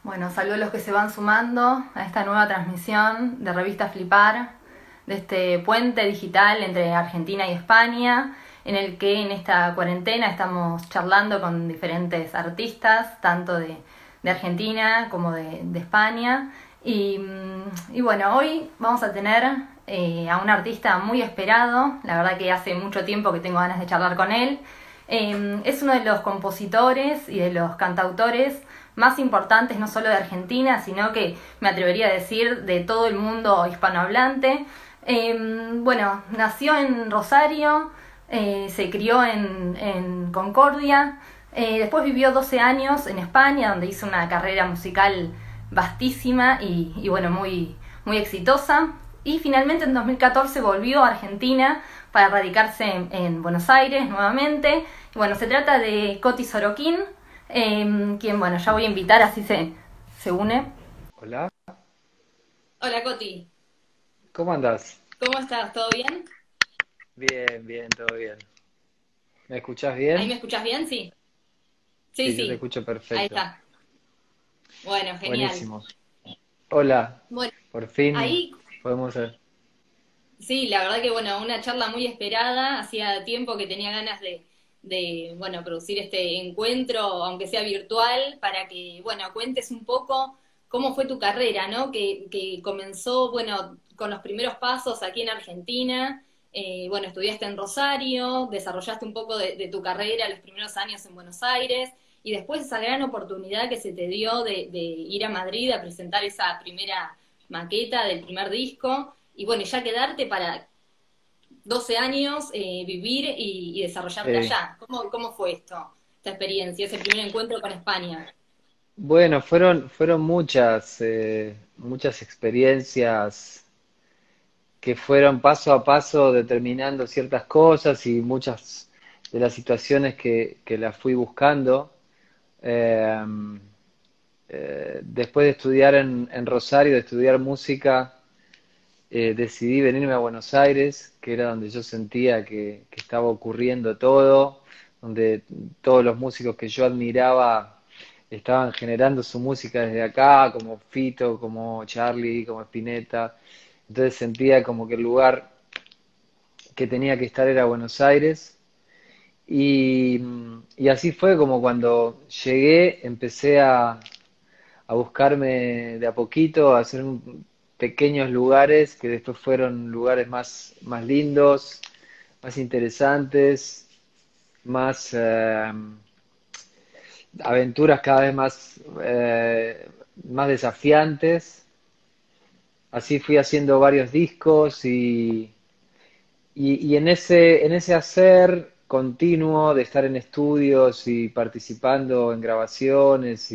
Bueno, saludos a los que se van sumando a esta nueva transmisión de Revista Flipar, de este puente digital entre Argentina y España, en el que en esta cuarentena estamos charlando con diferentes artistas, tanto de Argentina como de España. Y bueno, hoy vamos a tener a un artista muy esperado, la verdad que hace mucho tiempo que tengo ganas de charlar con él. Es uno de los compositores y de los cantautores más importantes, no solo de Argentina, sino que me atrevería a decir de todo el mundo hispanohablante. Bueno, nació en Rosario, se crió en Concordia, después vivió 12 años en España, donde hizo una carrera musical vastísima y bueno, muy exitosa. Y finalmente en 2014 volvió a Argentina para radicarse en Buenos Aires nuevamente. Y bueno, se trata de Coti Sorokin, quien, bueno, ya voy a invitar, así se une. Hola, Hola Coti, ¿cómo andás? ¿cómo estás? ¿Todo bien? Bien, bien, todo bien. ¿Me escuchás ¿Ahí me bien? escuchás bien? Sí. Sí, Sí, yo te sí, escucho ahí perfecto. está. Bueno, genial. Buenísimo. Hola, Bueno, por fin ahí podemos ver. sí, la verdad que bueno, una charla muy esperada, hacía tiempo que tenía ganas bueno, producir este encuentro, aunque sea virtual, para que, bueno, cuentes un poco cómo fue tu carrera, ¿no? Que comenzó, bueno, con los primeros pasos aquí en Argentina, bueno, estudiaste en Rosario, desarrollaste un poco de tu carrera los primeros años en Buenos Aires, y después esa gran oportunidad que se te dio de ir a Madrid a presentar esa primera maqueta del primer disco y bueno, ya quedarte para 12 años, vivir y desarrollarte Sí. allá. ¿Cómo fue esto, esta experiencia, ese primer encuentro con España? Bueno, fueron muchas experiencias que fueron paso a paso determinando ciertas cosas y muchas de las situaciones que las fui buscando. Eh, Después de estudiar en Rosario, de estudiar música, decidí venirme a Buenos Aires, que era donde yo sentía que estaba ocurriendo todo, donde todos los músicos que yo admiraba estaban generando su música desde acá, como Fito, como Charlie, como Spinetta. Entonces sentía como que el lugar que tenía que estar era Buenos Aires. Y así fue como cuando llegué, empecé a buscarme de a poquito, a hacer pequeños lugares que después fueron lugares más lindos, más interesantes, más aventuras cada vez más desafiantes. Así fui haciendo varios discos y en ese hacer continuo de estar en estudios y participando en grabaciones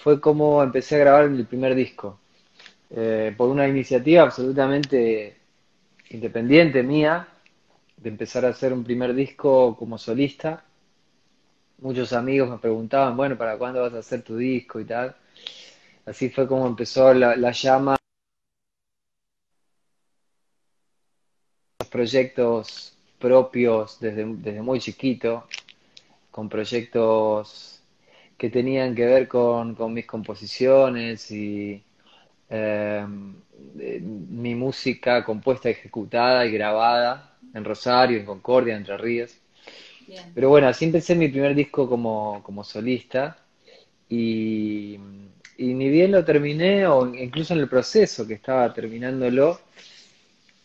fue como empecé a grabar el primer disco. Por una iniciativa absolutamente independiente mía, de empezar a hacer un primer disco como solista. Muchos amigos me preguntaban, bueno, ¿para cuándo vas a hacer tu disco y tal? Así fue como empezó la llama, los proyectos propios desde muy chiquito, con proyectos que tenían que ver con mis composiciones y eh, mi música compuesta, ejecutada y grabada en Rosario, en Concordia, en Entre Ríos. Bien. Pero bueno, así empecé mi primer disco como solista y, y ni bien lo terminé, o incluso en el proceso que estaba terminándolo,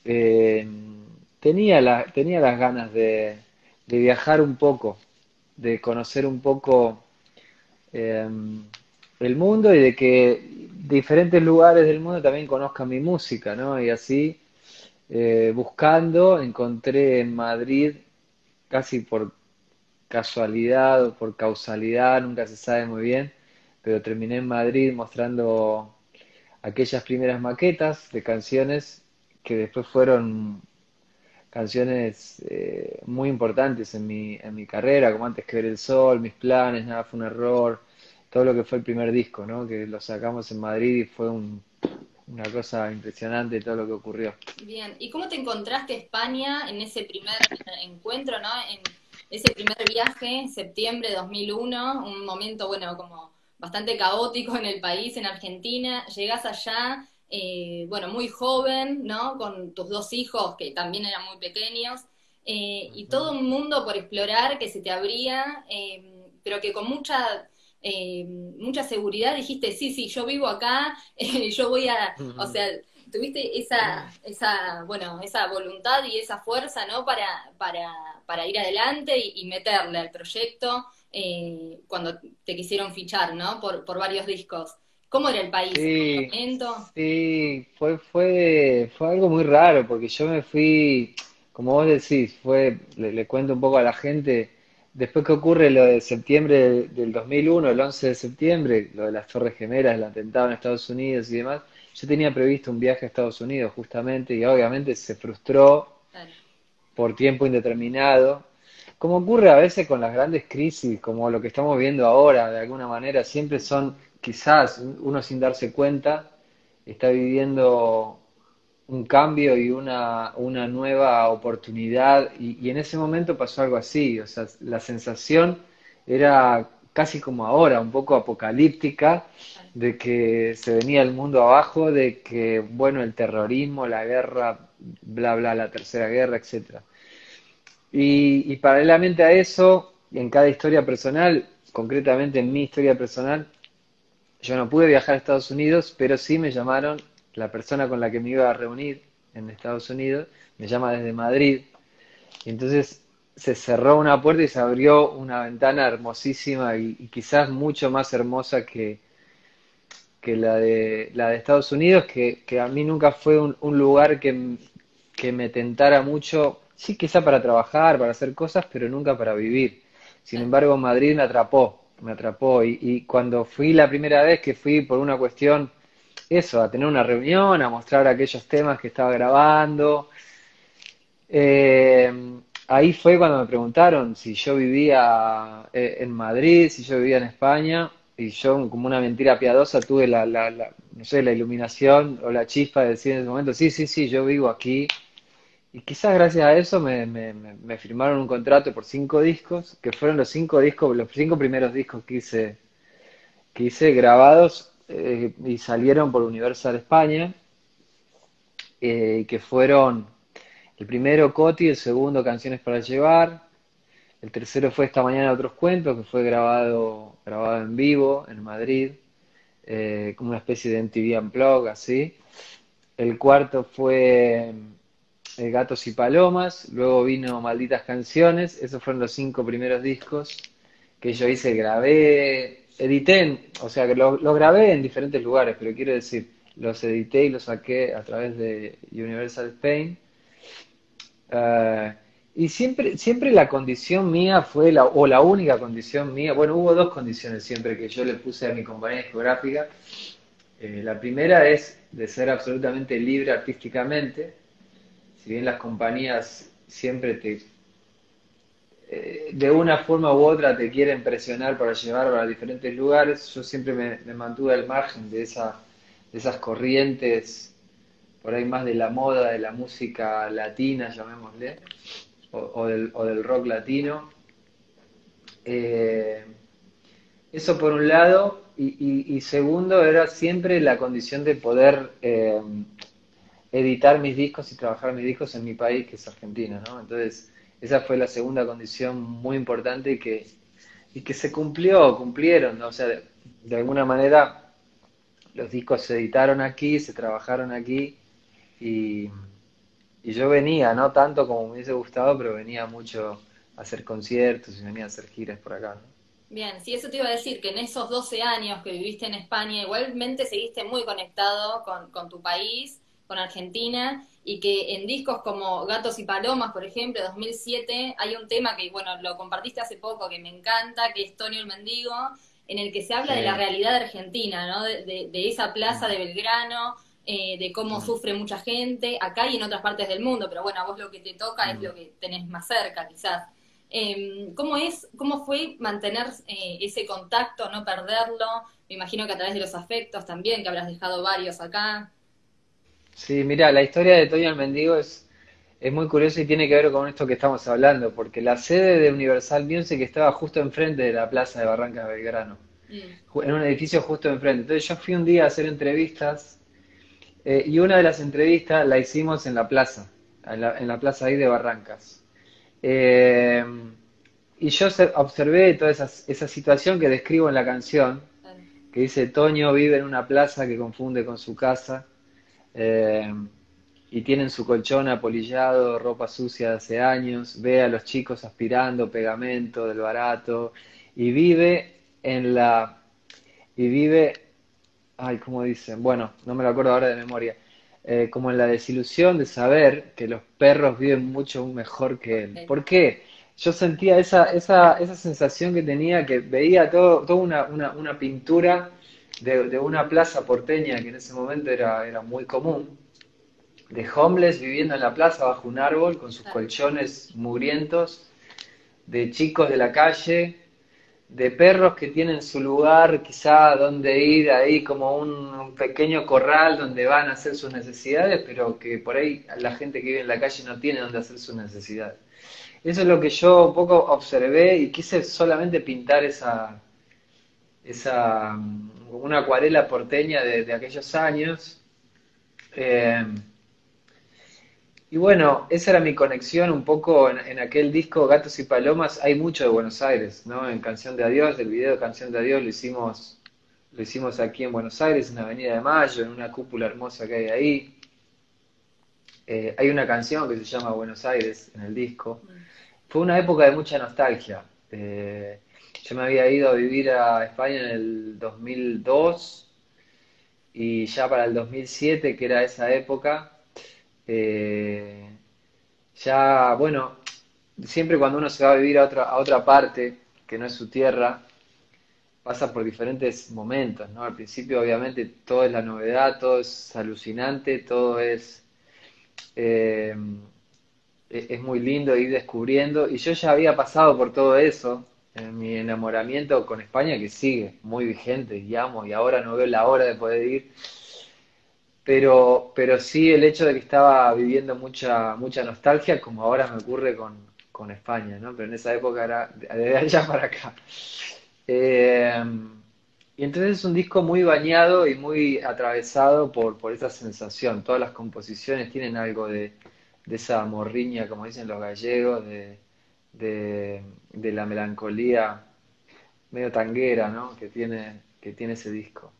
eh, tenía las ganas de viajar un poco, de conocer un poco eh, el mundo y de que diferentes lugares del mundo también conozcan mi música, ¿no? Y así, buscando, encontré en Madrid, casi por casualidad o por causalidad, nunca se sabe muy bien, pero terminé en Madrid mostrando aquellas primeras maquetas de canciones que después fueron canciones muy importantes en mi carrera, como Antes que ver el sol, Mis planes, Nada fue un error, todo lo que fue el primer disco, ¿no? Que lo sacamos en Madrid y fue una cosa impresionante todo lo que ocurrió. Bien, ¿y cómo te encontraste España en ese primer encuentro, ¿no? En ese primer viaje, septiembre de 2001, un momento, bueno, como bastante caótico en el país, en Argentina, llegás allá, bueno, muy joven, ¿no? Con tus dos hijos que también eran muy pequeños, y todo Ujú, un mundo por explorar que se te abría, pero que con mucha seguridad dijiste, sí, sí, yo vivo acá, yo voy o ujú. sea, tuviste bueno, esa voluntad y esa fuerza, ¿no? Para ir adelante y meterle al proyecto cuando te quisieron fichar, ¿no? Por varios discos. ¿Cómo era el país en ese Sí, momento? sí, fue algo muy raro porque yo me fui, como vos decís, le cuento un poco a la gente, después que ocurre lo de septiembre del 2001, el 11 de septiembre, lo de las Torres Gemelas, el atentado en Estados Unidos y demás, yo tenía previsto un viaje a Estados Unidos justamente y obviamente se frustró Claro, por tiempo indeterminado, como ocurre a veces con las grandes crisis, como lo que estamos viendo ahora, de alguna manera, siempre son, quizás uno sin darse cuenta, está viviendo un cambio y una nueva oportunidad, y en ese momento pasó algo así, o sea, la sensación era casi como ahora, un poco apocalíptica, claro. de que se venía el mundo abajo, de que, bueno, el terrorismo, la guerra, bla, bla, la tercera guerra, etcétera. Y paralelamente a eso, en cada historia personal, concretamente en mi historia personal, yo no pude viajar a Estados Unidos, pero sí me llamaron, la persona con la que me iba a reunir en Estados Unidos, me llama desde Madrid, y entonces se cerró una puerta y se abrió una ventana hermosísima y quizás mucho más hermosa que la de Estados Unidos, que a mí nunca fue un lugar que me tentara mucho, sí quizá para trabajar, para hacer cosas, pero nunca para vivir. Sin Claro. embargo, Madrid me atrapó y cuando fui la primera vez que fui por una cuestión, eso, a tener una reunión, a mostrar aquellos temas que estaba grabando, ahí fue cuando me preguntaron si yo vivía en Madrid, si yo vivía en España, y yo, como una mentira piadosa, tuve no sé, la iluminación o la chispa de decir en ese momento, sí, sí, sí, yo vivo aquí. Y quizás gracias a eso me firmaron un contrato por 5 discos, que fueron los 5 discos, los 5 primeros discos que hice grabados y salieron por Universal España, que fueron el primero Coti, el segundo Canciones para Llevar, el tercero fue Esta Mañana Otros Cuentos, que fue grabado en vivo en Madrid, como una especie de MTV Unplugged, así. El cuarto fue Gatos y Palomas, luego vino Malditas Canciones, esos fueron los 5 primeros discos que yo hice, grabé, edité, o sea que los grabé en diferentes lugares, pero quiero decir, los edité y los saqué a través de Universal Spain. Eh, y siempre la condición mía fue, o la única condición mía, bueno, hubo 2 condiciones siempre que yo le puse a mi compañía discográfica. La primera es de ser absolutamente libre artísticamente, si bien las compañías siempre de una forma u otra te quieren presionar para llevar a diferentes lugares, yo siempre me mantuve al margen de esas corrientes, por ahí más de la moda, de la música latina, llamémosle, o del rock latino. Eh, Eso por un lado, y segundo era siempre la condición de poder editar mis discos y trabajar mis discos en mi país, que es Argentina, ¿no? Entonces, esa fue la segunda condición muy importante y que se cumplieron, ¿no? O sea, de alguna manera los discos se editaron aquí, se trabajaron aquí y, y yo venía, no tanto como me hubiese gustado, pero venía mucho a hacer conciertos y venía a hacer giras por acá, ¿no? Bien, sí, eso te iba a decir, que en esos 12 años que viviste en España, igualmente seguiste muy conectado con tu país, con Argentina, y que en discos como Gatos y Palomas, por ejemplo, 2007, hay un tema que, bueno, lo compartiste hace poco, que me encanta, que es Tonio el Mendigo, en el que se habla de la Sí. realidad argentina, ¿no? De esa plaza de Mm, Belgrano, de cómo mm, sufre mucha gente, acá y en otras partes del mundo, pero bueno, a vos lo que te toca es mm. lo que tenés más cerca, quizás. ¿Cómo fue mantener ese contacto, no perderlo? Me imagino que a través de los afectos también, que habrás dejado varios acá. Sí, mira, la historia de Toño el Mendigo es muy curiosa y tiene que ver con esto que estamos hablando, porque la sede de Universal Music estaba justo enfrente de la plaza de Barrancas Belgrano. Mm, en un edificio justo enfrente. Entonces yo fui un día a hacer entrevistas y una de las entrevistas la hicimos en la plaza, en la plaza ahí de Barrancas. Eh, y yo observé toda esa situación que describo en la canción, claro, que dice, Toño vive en una plaza que confunde con su casa, eh, y tienen su colchón apolillado, ropa sucia de hace años, ve a los chicos aspirando pegamento del barato, y vive en la, y vive, ay, ¿cómo dicen? Bueno, no me lo acuerdo ahora de memoria, como en la desilusión de saber que los perros viven mucho mejor que él. ok, ¿Por qué? Yo sentía esa sensación que tenía, que veía toda una pintura de una plaza porteña que en ese momento era muy común, de homeless viviendo en la plaza bajo un árbol con sus claro, colchones mugrientos, de chicos de la calle, de perros que tienen su lugar quizá donde ir, ahí como un pequeño corral donde van a hacer sus necesidades, pero que por ahí la gente que vive en la calle no tiene donde hacer sus necesidades. Eso es lo que yo un poco observé y quise solamente pintar una acuarela porteña de aquellos años. Eh, y bueno, esa era mi conexión un poco en aquel disco Gatos y Palomas. Hay mucho de Buenos Aires, ¿no? En Canción de Adiós, el video de Canción de Adiós lo hicimos aquí en Buenos Aires, en la Avenida de Mayo, en una cúpula hermosa que hay ahí. Hay una canción que se llama Buenos Aires en el disco. mm, Fue una época de mucha nostalgia. Yo me había ido a vivir a España en el 2002 y ya para el 2007, que era esa época, eh, ya, bueno, siempre cuando uno se va a vivir a otra parte, que no es su tierra, pasa por diferentes momentos, ¿no? Al principio, obviamente, todo es la novedad, todo es alucinante, todo eh, es muy lindo ir descubriendo. Y yo ya había pasado por todo eso en mi enamoramiento con España, que sigue muy vigente, y amo, y ahora no veo la hora de poder ir. Pero sí el hecho de que estaba viviendo mucha nostalgia, como ahora me ocurre con España, ¿no? Pero en esa época era de allá para acá. Eh, y entonces es un disco muy bañado y muy atravesado por esa sensación. Todas las composiciones tienen algo de esa morriña, como dicen los gallegos, de la melancolía medio tanguera, ¿no? Que tiene ese disco.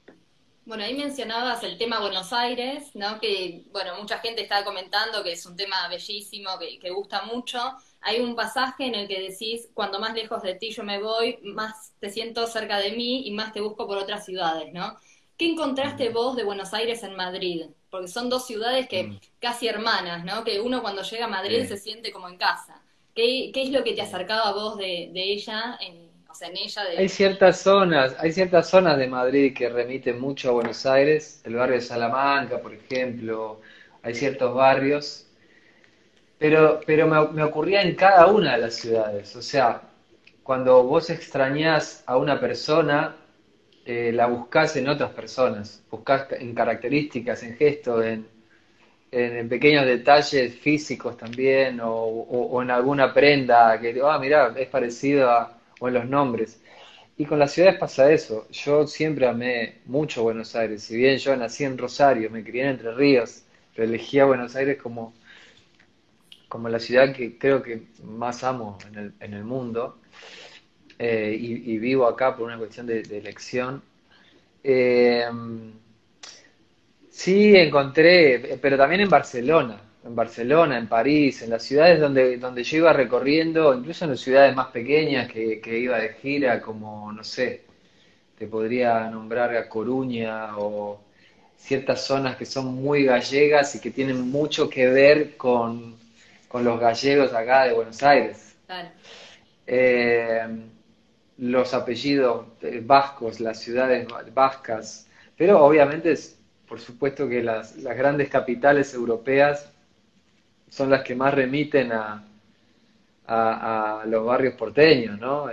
bueno, ahí mencionabas el tema Buenos Aires, ¿no? Que, bueno, mucha gente está comentando que es un tema bellísimo, que gusta mucho. Hay un pasaje en el que decís, cuando más lejos de ti yo me voy, más te siento cerca de mí y más te busco por otras ciudades, ¿no? ¿Qué encontraste Mm, vos de Buenos Aires en Madrid? Porque son dos ciudades que mm, casi hermanas, ¿no? Que uno cuando llega a Madrid se sí, siente como en casa. ¿Qué es lo que te sí. acercaba a vos de ella, o sea, en ella de... Hay ciertas zonas de Madrid que remiten mucho a Buenos Aires, el barrio de Salamanca, por ejemplo, hay ciertos barrios, pero me ocurría en cada una de las ciudades, o sea, cuando vos extrañás a una persona, la buscás en otras personas, buscás en características, en gestos, en pequeños detalles físicos también, o en alguna prenda que, mirá, es parecido a, o en los nombres. Y con las ciudades pasa eso. Yo siempre amé mucho Buenos Aires. Si bien yo nací en Rosario, me crié en Entre Ríos, pero elegí a Buenos Aires como la ciudad que creo que más amo en el mundo. Y vivo acá por una cuestión de elección. Eh, sí, encontré, pero también en Barcelona, en París, en las ciudades donde yo iba recorriendo, incluso en las ciudades más pequeñas que iba de gira, como, no sé, te podría nombrar a Coruña o ciertas zonas que son muy gallegas y que tienen mucho que ver con los gallegos acá de Buenos Aires. Claro. Eh, los apellidos vascos, las ciudades vascas, pero obviamente por supuesto que las grandes capitales europeas son las que más remiten a los barrios porteños, ¿no?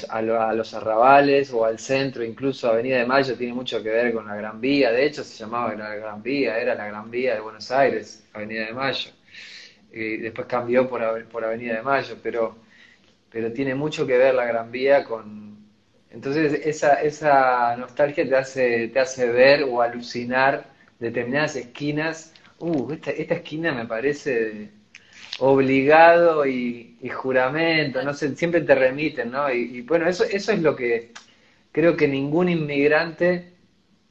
A los arrabales o al centro, incluso Avenida de Mayo tiene mucho que ver con la Gran Vía, de hecho se llamaba la Gran Vía, era la Gran Vía de Buenos Aires, Avenida de Mayo, y después cambió por Avenida de Mayo, pero tiene mucho que ver la Gran Vía Entonces esa nostalgia te hace ver o alucinar determinadas esquinas. Esta esquina me parece obligado y juramento, no sé, siempre te remiten, ¿no? Y bueno, eso es lo que creo que ningún inmigrante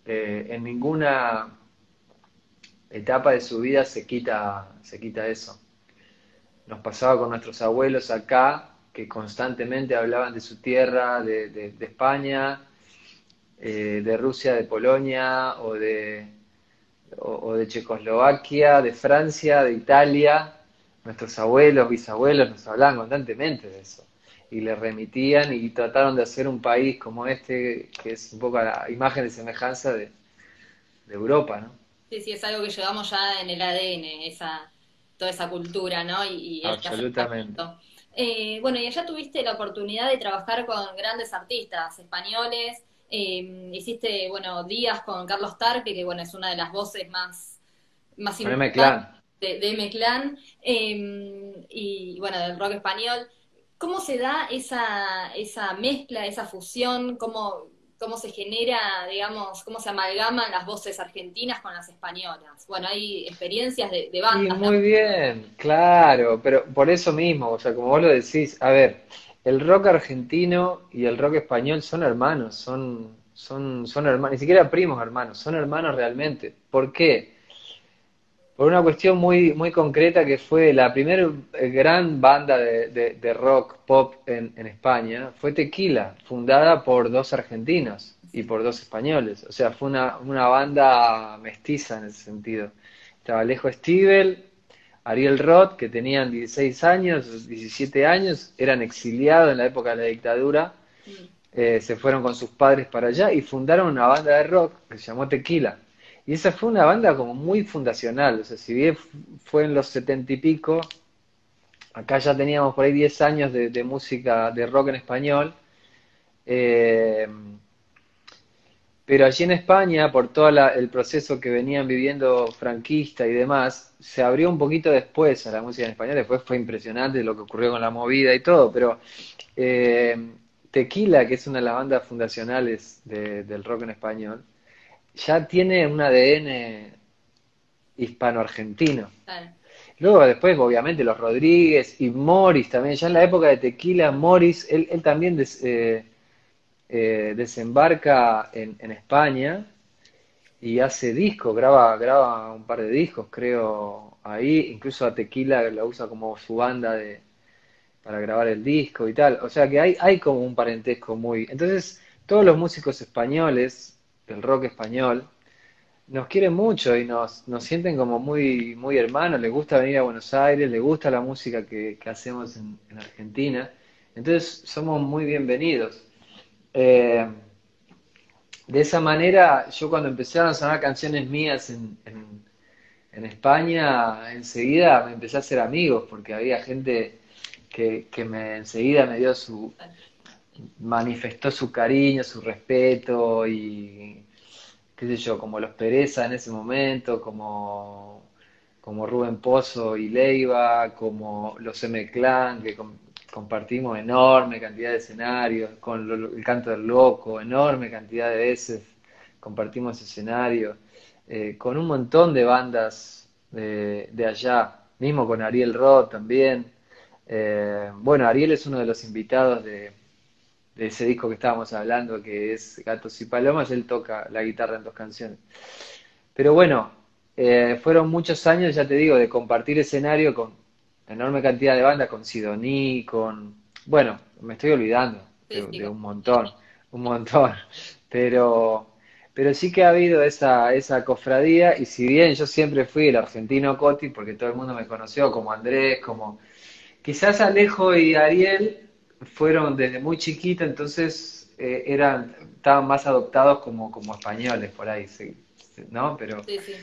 en ninguna etapa de su vida se quita eso. Nos pasaba con nuestros abuelos acá, que constantemente hablaban de su tierra, de España, de Rusia, de Polonia, o de Checoslovaquia, de Francia, de Italia. Nuestros abuelos, bisabuelos nos hablaban constantemente de eso. Y le remitían y trataron de hacer un país como este, que es un poco a la imagen y semejanza de Europa, ¿no? Sí, sí, es algo que llevamos ya en el ADN, toda esa cultura, ¿no? Y este Absolutamente. acercamiento. Bueno, y allá tuviste la oportunidad de trabajar con grandes artistas españoles. Hiciste, bueno, días con Carlos Tarque, que bueno, es una de las voces más Con importantes M-Clan. de M-Clan, y bueno, del rock español. ¿Cómo se da esa mezcla, esa fusión? ¿Cómo se genera, digamos, cómo se amalgaman las voces argentinas con las españolas? Bueno, hay experiencias de Y bandas, ¿no? muy bien, claro, pero por eso mismo, o sea, como vos lo decís, a ver, el rock argentino y el rock español son hermanos, son hermanos, ni siquiera primos hermanos, son hermanos realmente. ¿Por qué? Por una cuestión muy concreta que fue la primera gran banda de rock pop en España, fue Tequila, fundada por dos argentinos y por dos españoles. O sea, fue una banda mestiza en ese sentido. Estaba Alejo Stivel, Ariel Roth, que tenían 16 años, 17 años, eran exiliados en la época de la dictadura, Mm, se fueron con sus padres para allá y fundaron una banda de rock que se llamó Tequila. Y esa fue una banda como muy fundacional, o sea, si bien fue en los 70 y pico, acá ya teníamos por ahí 10 años de música de rock en español, eh, pero allí en España, por todo el proceso que venían viviendo franquista y demás, se abrió un poquito después a la música en español, después fue impresionante lo que ocurrió con la movida y todo, pero eh, Tequila, que es una de las bandas fundacionales del rock en español, ya tiene un ADN hispano-argentino. claro. Luego después, obviamente, los Rodríguez y Morris también, ya en la época de Tequila, Morris, él también desembarca en España y hace discos, graba un par de discos, creo, ahí, incluso a Tequila la usa como su banda para grabar el disco y tal, o sea que hay como un parentesco muy... Entonces, todos los músicos españoles, del rock español, nos quieren mucho y nos sienten como muy hermanos, les gusta venir a Buenos Aires, les gusta la música que hacemos en Argentina, entonces somos muy bienvenidos. Eh, de esa manera, yo cuando empezaron a sonar canciones mías en España, enseguida me empecé a hacer amigos, porque había gente que enseguida me dio manifestó su cariño, su respeto y qué sé yo, como los Pereza en ese momento, como Rubén Pozo y Leiva, como los M-Clan, que compartimos enorme cantidad de escenarios, con el Canto del Loco, enorme cantidad de veces compartimos escenarios, con un montón de bandas de allá, mismo con Ariel Roth también. Bueno, Ariel es uno de los invitados de ese disco que estábamos hablando, que es Gatos y Palomas, él toca la guitarra en dos canciones. Pero bueno, fueron muchos años, ya te digo, de compartir escenario con enorme cantidad de bandas, con Sidoní, bueno, me estoy olvidando Sí, sí, de un montón, pero, pero sí que ha habido esa cofradía, y si bien yo siempre fui el argentino Coti, porque todo el mundo me conoció como Andrés, como quizás Alejo y Ariel fueron desde muy chiquito, entonces estaban más adoptados como españoles por ahí, sí, sí, ¿no? sí, sí.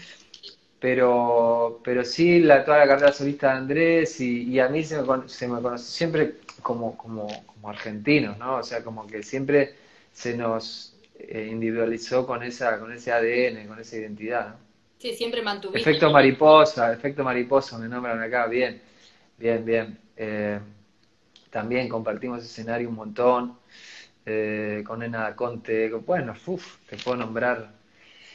Pero sí, toda la carrera solista de Andrés y a mí se me conoce siempre como argentinos, ¿no? O sea, como que siempre se nos individualizó con ese ADN, con esa identidad, ¿no? Sí, siempre mantuviste. Efecto mariposa, me nombran acá, bien, bien, bien. También compartimos escenario un montón. con Nena Conte, bueno, te puedo nombrar.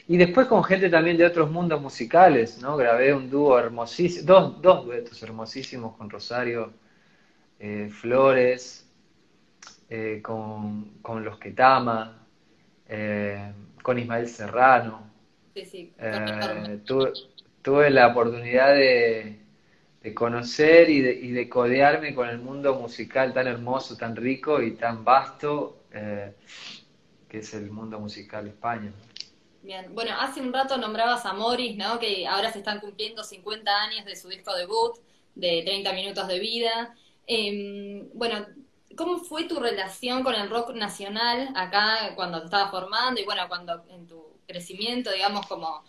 Y después con gente también de otros mundos musicales, ¿no? Grabé un dúo hermosísimo, dos duetos hermosísimos con Rosario Flores, con Los Ketama, con Ismael Serrano. Sí, sí, conozco. Eh, tuve, tuve la oportunidad de conocer y de codearme con el mundo musical tan hermoso, tan rico y tan vasto que es el mundo musical de España. Bien, bueno, hace un rato nombrabas a Morris, ¿no? Que ahora se están cumpliendo 50 años de su disco debut, de 30 minutos de vida. Bueno, ¿cómo fue tu relación con el rock nacional acá cuando te estabas formando y bueno, cuando en tu crecimiento, digamos, como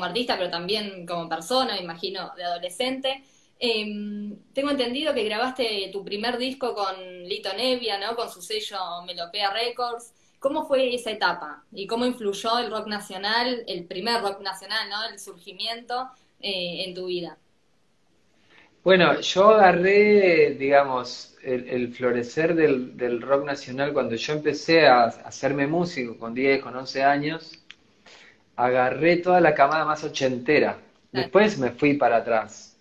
artista, pero también como persona, me imagino, de adolescente? Tengo entendido que grabaste tu primer disco con Lito Nevia, ¿no? Con su sello Melopea Records. ¿Cómo fue esa etapa? ¿Y cómo influyó el rock nacional, el primer rock nacional, ¿no? El surgimiento en tu vida? Bueno, yo agarré, digamos, el florecer del rock nacional cuando yo empecé a hacerme músico con 10, con 11 años, agarré toda la camada más ochentera. Claro. Después me fui para atrás.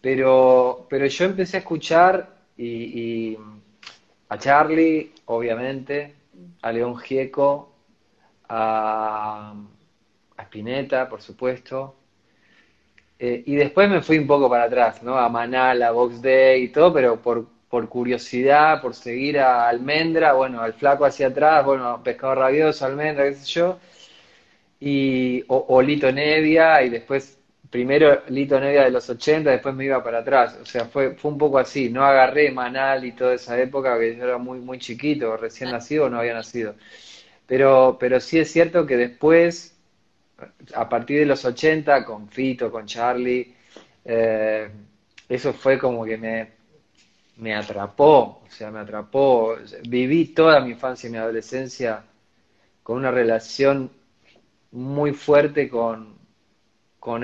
Pero yo empecé a escuchar a Charlie, obviamente, a León Gieco, a, a Spinetta, por supuesto. Y después me fui un poco para atrás, ¿no? A Manal, a Box Day y todo, pero por curiosidad, por seguir a Almendra, bueno, al Flaco hacia atrás, bueno, Pescado Rabioso, Almendra, qué sé yo, o Lito Nevia, y después, primero Lito Nevia de los 80, después me iba para atrás. O sea, fue un poco así, no agarré Manal y toda esa época, que yo era muy chiquito, recién nacido o no había nacido. Pero sí es cierto que después a partir de los 80 con Fito, con Charlie, eh, eso fue como que me atrapó, o sea, me atrapó. Viví toda mi infancia y mi adolescencia con una relación muy fuerte con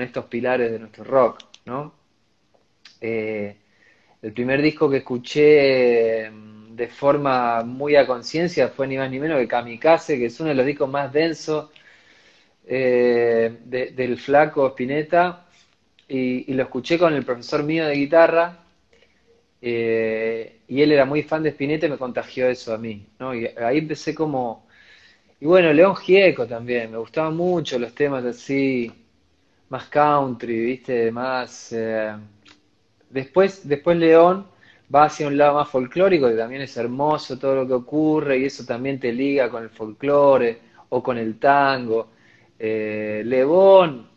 estos pilares de nuestro rock, ¿no? Eh, el primer disco que escuché de forma muy a conciencia fue ni más ni menos que Kamikaze, que es uno de los discos más densos del flaco Spinetta y lo escuché con el profesor mío de guitarra y él era muy fan de Spinetta y me contagió eso a mí, ¿no? Y ahí empecé como... Y bueno, León Gieco también, me gustaban mucho los temas así, más country, ¿viste? Más... después León va hacia un lado más folclórico, que también es hermoso todo lo que ocurre, y eso también te liga con el folclore o con el tango. Lebón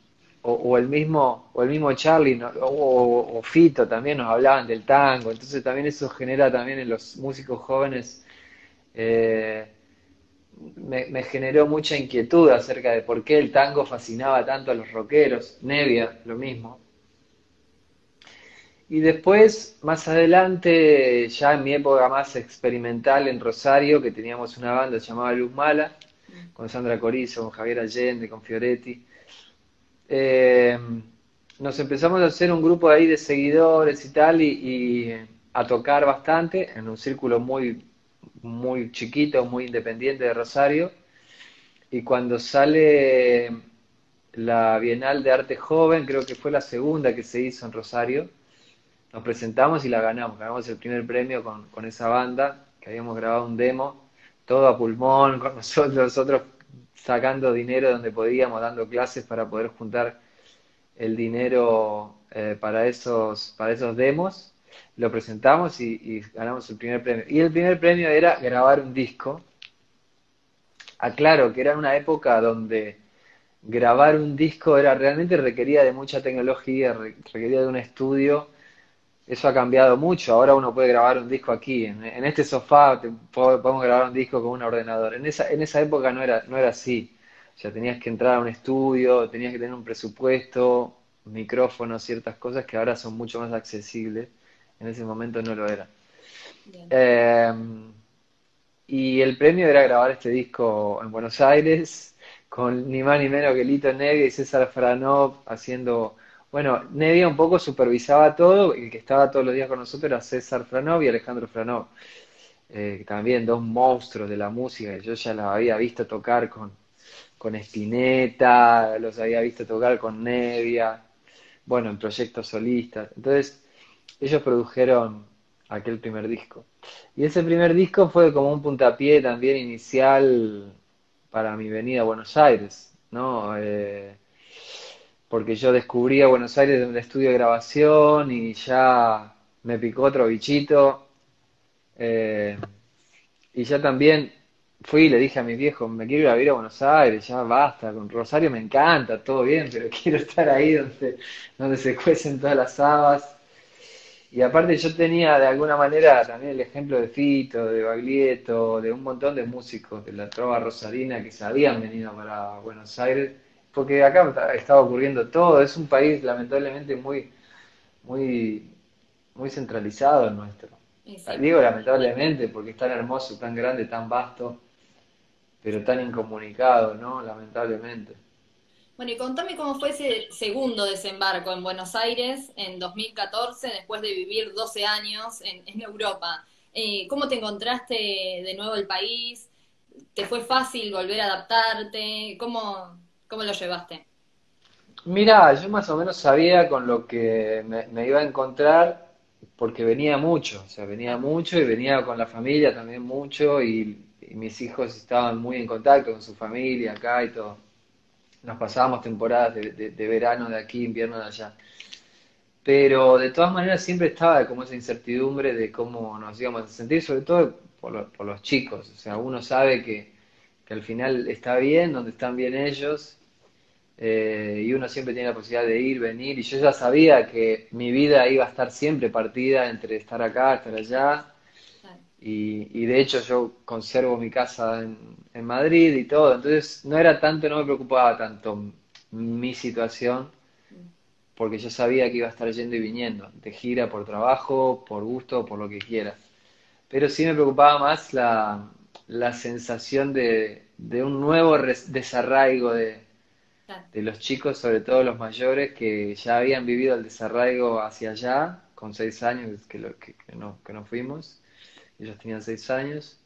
o el mismo Charlie o Fito también nos hablaban del tango, entonces también eso genera también en los músicos jóvenes, eh, me generó mucha inquietud acerca de por qué el tango fascinaba tanto a los rockeros. Nevia, lo mismo. Y después, más adelante, ya en mi época más experimental en Rosario, que teníamos una banda llamada Luz Mala, con Sandra Corizo, con Javier Allende, con Fioretti, eh, nos empezamos a hacer un grupo ahí de seguidores y tal, y a tocar bastante en un círculo muy chiquito, muy independiente de Rosario. Y cuando sale la Bienal de Arte Joven, creo que fue la segunda que se hizo en Rosario, nos presentamos y la ganamos el primer premio con esa banda, que habíamos grabado un demo, todo a pulmón, con nosotros sacando dinero donde podíamos, dando clases para poder juntar el dinero para esos demos, lo presentamos y ganamos el primer premio. Y el primer premio era grabar un disco. Aclaro que era una época donde grabar un disco era realmente requería de mucha tecnología, requería de un estudio. Eso ha cambiado mucho. Ahora uno puede grabar un disco aquí, en este sofá podemos grabar un disco con un ordenador. En esa época no era así. O sea, tenías que entrar a un estudio, tenías que tener un presupuesto, micrófonos, ciertas cosas que ahora son mucho más accesibles. En ese momento no lo era. Bien. Eh, y el premio era grabar este disco en Buenos Aires, con ni más ni menos que Lito Nevia y César Franov haciendo... Bueno, Nevia un poco supervisaba todo, el que estaba todos los días con nosotros era César Franov y Alejandro Franov. también dos monstruos de la música, que yo ya los había visto tocar con Spinetta, los había visto tocar con Nevia, bueno, en proyectos solistas. Entonces, ellos produjeron aquel primer disco. Y ese primer disco fue como un puntapié también inicial para mi venida a Buenos Aires, ¿no? Porque yo descubrí a Buenos Aires de un estudio de grabación y ya me picó otro bichito. eh, y ya también fui y le dije a mis viejos, me quiero ir a vivir a Buenos Aires, ya basta, con Rosario me encanta, todo bien, pero quiero estar ahí donde se cuecen todas las habas. Y aparte yo tenía de alguna manera también el ejemplo de Fito, de Baglietto, de un montón de músicos de la trova rosarina que se habían venido para Buenos Aires, porque acá estaba ocurriendo todo, es un país lamentablemente muy, muy centralizado el nuestro. Y sí. Digo lamentablemente porque es tan hermoso, tan grande, tan vasto, pero tan incomunicado, ¿no? Lamentablemente. Bueno, y contame cómo fue ese segundo desembarco en Buenos Aires en 2014, después de vivir 12 años en Europa. ¿Cómo te encontraste de nuevo el país? ¿Te fue fácil volver a adaptarte? ¿Cómo lo llevaste? Mira, yo más o menos sabía con lo que me iba a encontrar porque venía mucho, o sea, venía Claro, mucho y venía con la familia también mucho y mis hijos estaban muy en contacto con su familia acá y todo. Nos pasábamos temporadas de verano de aquí, invierno de allá. Pero de todas maneras siempre estaba como esa incertidumbre de cómo nos íbamos a sentir, sobre todo por los chicos. O sea, uno sabe que al final está bien, donde están bien ellos, y uno siempre tiene la posibilidad de ir, venir, y yo ya sabía que mi vida iba a estar siempre partida entre estar acá, estar allá, claro. y de hecho yo conservo mi casa en Madrid y todo, entonces no era tanto, no me preocupaba tanto mi situación, Mm. porque yo sabía que iba a estar yendo y viniendo, de gira por trabajo, por gusto, por lo que quiera. Pero sí me preocupaba más la sensación de un nuevo desarraigo Claro. de los chicos, sobre todo los mayores, que ya habían vivido el desarraigo hacia allá, con 6 años que no fuimos, ellos tenían 6 años,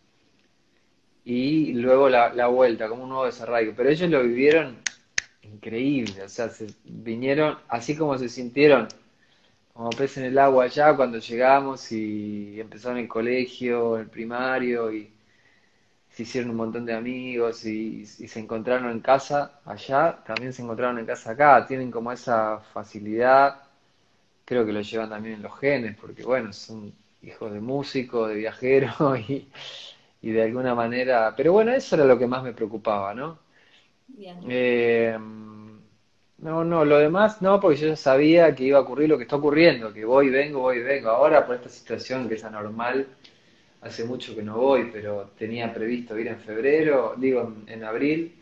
y luego la vuelta, como un nuevo desarraigo. Pero ellos lo vivieron increíble, o sea, se vinieron, así como se sintieron como pez en el agua allá cuando llegamos y empezaron el colegio, el primario, y se hicieron un montón de amigos y se encontraron en casa allá, también se encontraron en casa acá, tienen como esa facilidad, creo que lo llevan también en los genes, porque bueno, son hijos de músicos, de viajeros y de alguna manera, pero bueno, eso era lo que más me preocupaba, ¿no? Bien. Eh, no, lo demás no, porque yo ya sabía que iba a ocurrir lo que está ocurriendo, que voy y vengo. Ahora por esta situación que es anormal, hace mucho que no voy, pero tenía previsto ir en febrero, digo en abril,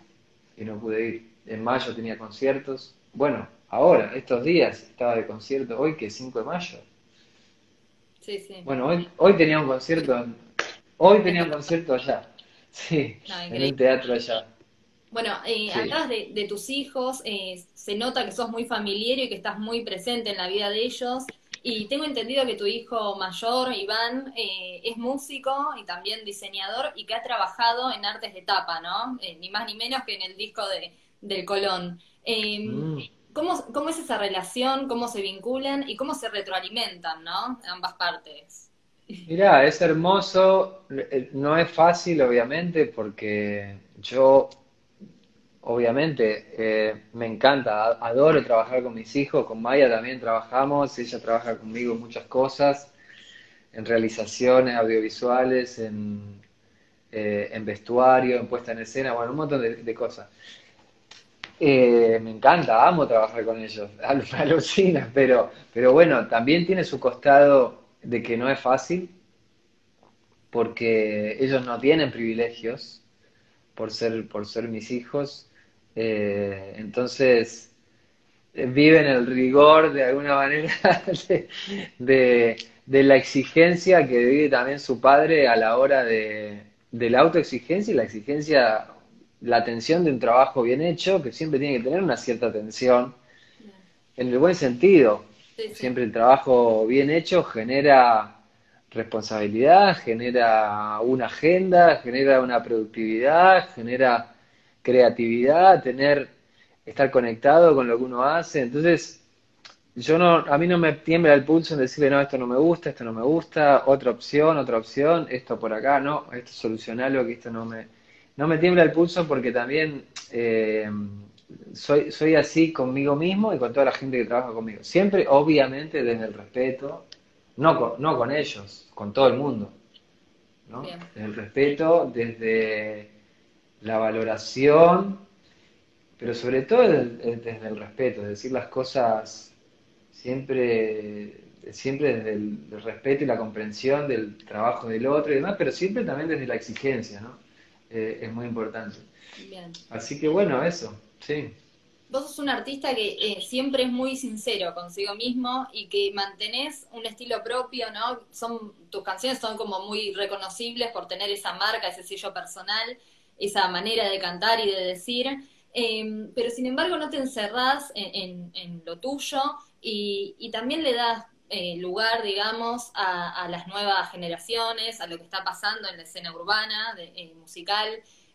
y no pude ir. En mayo tenía conciertos. Bueno, ahora, estos días estaba de concierto, hoy que es 5 de mayo. Sí, sí. Bueno, hoy tenía un concierto, hoy En tenía un Buenos Aires. concierto allá, sí, No, en un increíble. teatro allá, Bueno, sí. hablabas de tus hijos, se nota que sos muy familiar y que estás muy presente en la vida de ellos. Y tengo entendido que tu hijo mayor, Iván, es músico y también diseñador y que ha trabajado en artes de tapa, ¿no? Ni más ni menos que en el disco del Colón. Mm. ¿Cómo es esa relación? ¿Cómo se vinculan y cómo se retroalimentan, ¿no? Ambas partes. Mirá, es hermoso, no es fácil obviamente porque yo obviamente me encanta, adoro trabajar con mis hijos, con Maya también trabajamos, ella trabaja conmigo en muchas cosas, en realizaciones audiovisuales, en vestuario, en puesta en escena, bueno, un montón de cosas. Me encanta, amo trabajar con ellos, me alucina, pero bueno, también tiene su costado de que no es fácil porque ellos no tienen privilegios por ser mis hijos, entonces viven el rigor de alguna manera de, de la exigencia que vive también su padre a la hora de la autoexigencia y la exigencia, la atención de un trabajo bien hecho, que siempre tiene que tener una cierta atención, en el buen sentido. Sí, sí. Siempre el trabajo bien hecho genera responsabilidad, genera una agenda, genera una productividad, genera creatividad, estar conectado con lo que uno hace. Entonces, a mí no me tiembla el pulso en decirle, no, esto no me gusta, otra opción, esto por acá, no, esto solucionalo, que esto no me tiembla el pulso porque también soy así conmigo mismo y con toda la gente que trabaja conmigo. Siempre, obviamente, desde el respeto, no con ellos, con todo el mundo, ¿no? Bien, Desde el respeto, desde la valoración, pero sobre todo desde el respeto, decir las cosas siempre desde el respeto y la comprensión del trabajo del otro y demás, pero siempre también desde la exigencia, ¿no? Es muy importante. bien. Así que bueno, eso, sí. Vos sos un artista que siempre es muy sincero consigo mismo y que mantenés un estilo propio, ¿no? Tus canciones son como muy reconocibles por tener esa marca, ese sello personal, esa manera de cantar y de decir, pero sin embargo no te encerrás en lo tuyo y también le das lugar, digamos, a las nuevas generaciones, a lo que está pasando en la escena urbana, musical.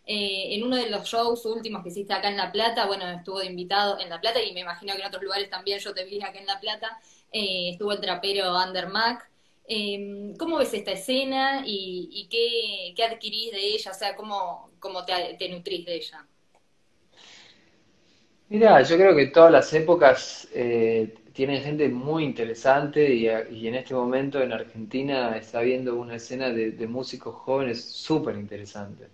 En uno de los shows últimos que hiciste acá en La Plata, bueno, estuvo de invitado en La Plata y me imagino que en otros lugares también yo te vi acá en La Plata, estuvo el trapero Under Mac. ¿Cómo ves esta escena y qué adquirís de ella? O sea, ¿cómo te nutrís de ella? Mira, yo creo que todas las épocas tienen gente muy interesante y en este momento en Argentina está habiendo una escena de músicos jóvenes súper interesante.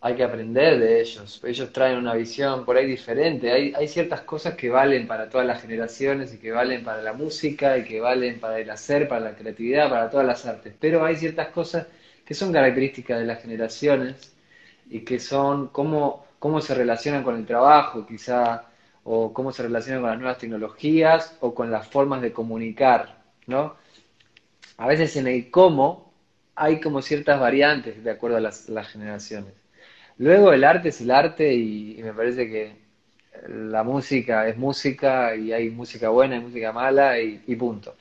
Hay que aprender de ellos. Ellos traen una visión por ahí diferente. Hay ciertas cosas que valen para todas las generaciones y que valen para la música y que valen para el hacer, para la creatividad, para todas las artes. Pero hay ciertas cosas que son características de las generaciones y que son cómo se relacionan con el trabajo, quizá, o cómo se relacionan con las nuevas tecnologías o con las formas de comunicar, ¿no? A veces en el cómo hay como ciertas variantes de acuerdo a las generaciones. Luego el arte es el arte y me parece que la música es música y hay música buena y música mala y punto.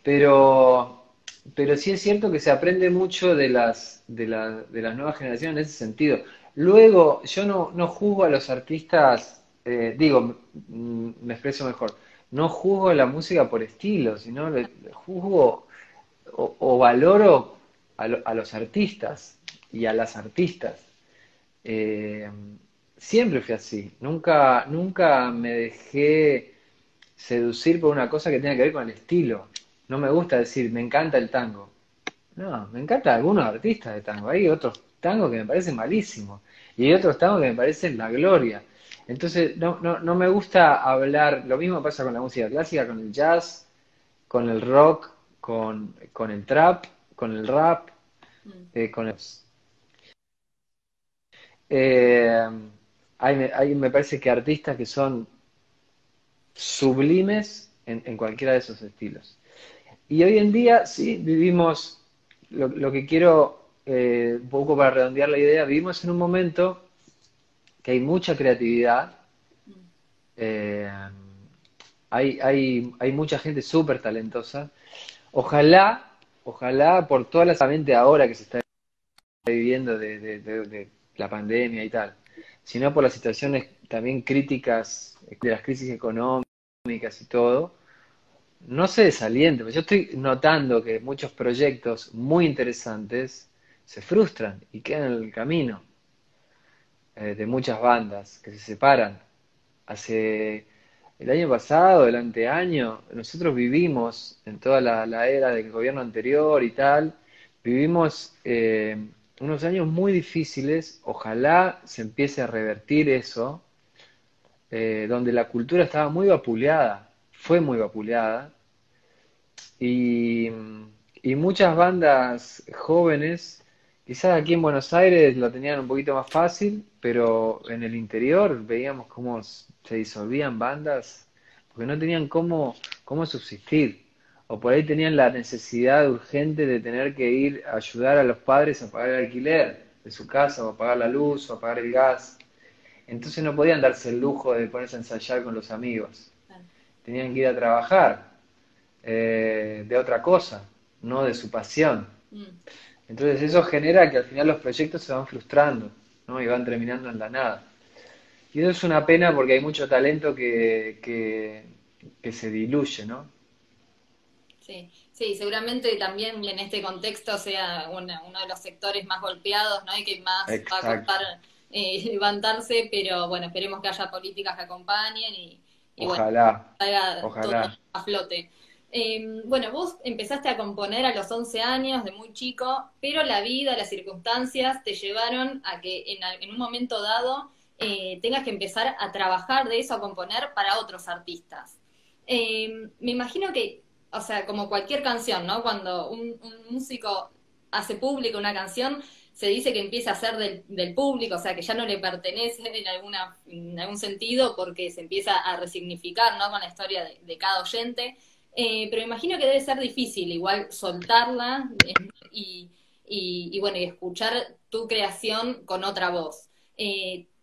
Pero, pero sí es cierto que se aprende mucho de las nuevas generaciones en ese sentido. Luego, yo no juzgo a los artistas, me expreso mejor, no juzgo la música por estilo, sino le juzgo o valoro a los artistas y a las artistas. Eh, Siempre fui así, nunca me dejé seducir por una cosa que tenga que ver con el estilo. No me gusta decir, me encanta el tango. No, me encantan algunos artistas de tango. Hay otros tangos que me parecen malísimos y hay otros tangos que me parecen la gloria. Entonces, no me gusta hablar, lo mismo pasa con la música clásica, con el jazz, con el rock, con el trap, con el rap, Mm. con el... Eh, hay, me parece que artistas que son sublimes en cualquiera de esos estilos. Y hoy en día, sí, vivimos, lo que quiero, un poco para redondear la idea, vivimos en un momento que hay mucha creatividad, Mm. eh, hay mucha gente súper talentosa. Ojalá por toda la mente ahora que se está viviendo de la pandemia y tal, sino por las situaciones también críticas de las crisis económicas y todo, no se desaliente, pero yo estoy notando que muchos proyectos muy interesantes se frustran y quedan en el camino, de muchas bandas que se separan. Hace el año pasado, el anteaño, nosotros vivimos en toda la era del gobierno anterior y tal, vivimos unos años muy difíciles, ojalá se empiece a revertir eso, donde la cultura estaba muy vapuleada, fue muy vapuleada, y, y muchas bandas jóvenes, quizás aquí en Buenos Aires lo tenían un poquito más fácil, pero en el interior veíamos cómo se disolvían bandas porque no tenían cómo subsistir. O por ahí tenían la necesidad urgente de tener que ir a ayudar a los padres a pagar el alquiler de su casa, o a pagar la luz, o a pagar el gas. Entonces no podían darse el lujo de ponerse a ensayar con los amigos. Claro. Tenían que ir a trabajar de otra cosa. no de su pasión. Mm. Entonces eso genera que al final los proyectos se van frustrando, ¿no? Y van terminando en la nada. Y eso es una pena porque hay mucho talento que se diluye, ¿no? Sí, sí, seguramente también en este contexto sea uno de los sectores más golpeados, ¿no? Y que más va a costar Exacto. levantarse, pero bueno, esperemos que haya políticas que acompañen y bueno, Ojalá, salga todo ojalá. a flote. Bueno, vos empezaste a componer a los 11 años, de muy chico, pero la vida, las circunstancias te llevaron a que en un momento dado tengas que empezar a trabajar de eso, a componer para otros artistas. Me imagino que, o sea, como cualquier canción, ¿no? Cuando un músico hace pública una canción, se dice que empieza a ser del público, o sea, que ya no le pertenece en algún sentido porque se empieza a resignificar, ¿no? Con la historia de cada oyente. Pero me imagino que debe ser difícil igual soltarla y bueno, y escuchar tu creación con otra voz.